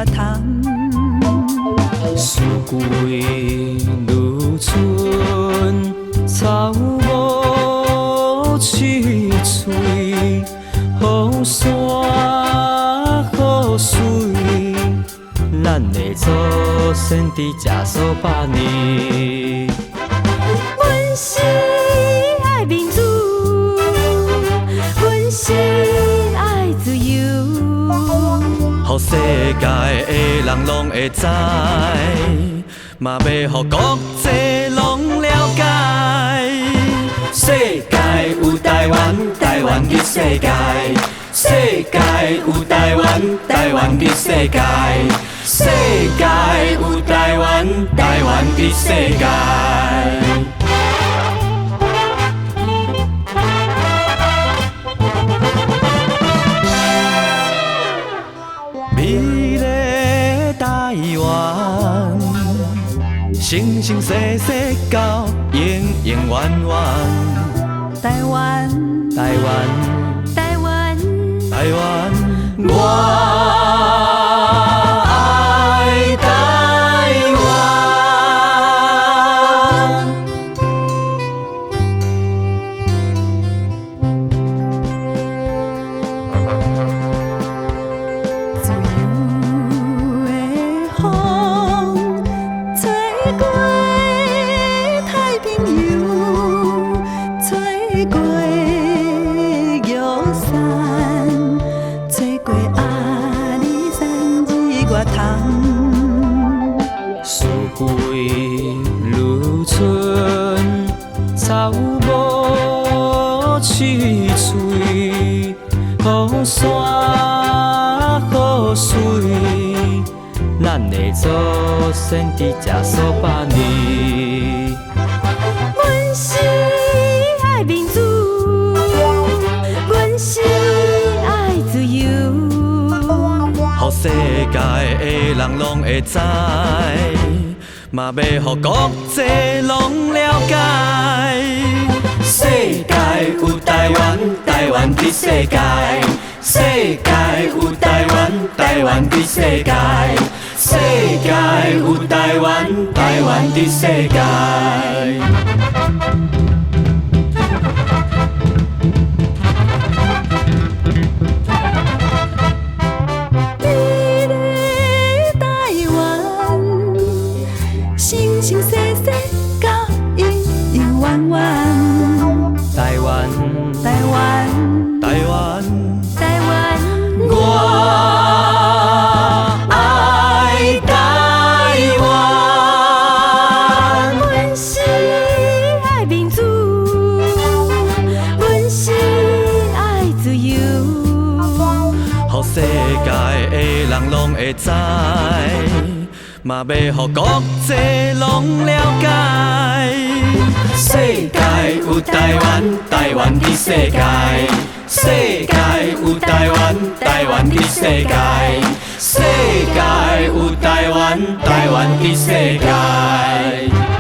通。四季如春，草木青翠，雨伞雨水，咱的祖先伫这数百年。阮是爱民主，阮是爱自由。予世界的人拢会知，嘛要予国际拢了解。世界有台湾，台湾伫世界；世界有台湾，台湾伫世界；世界有台湾，台湾伫世界。美丽台湾，生生世世到永永远远。台湾，台湾，台湾，台湾，我爱台湾。自由的风吹过太平洋，吹过玉山，吹过阿里山日月潭。四季如春，草木青翠，雨伞雨水，咱的祖先伫这数百年。阮是爱民主，阮是爱自由。予世界的人拢会知，嘛要予国际拢了解。世界有台湾，台湾伫世界；世界有台湾，台湾伫世界；世界有台湾，台湾伫世界。美丽台湾，生生世世到永永远远。台湾，台湾，台湾，台湾，我爱台湾。阮是爱民主，阮是爱自由。予世界的人拢会知，嘛要予国际拢了解。世界有台湾，台湾伫世界；世界有台湾，台湾伫世界；世界有台湾，台湾伫世界。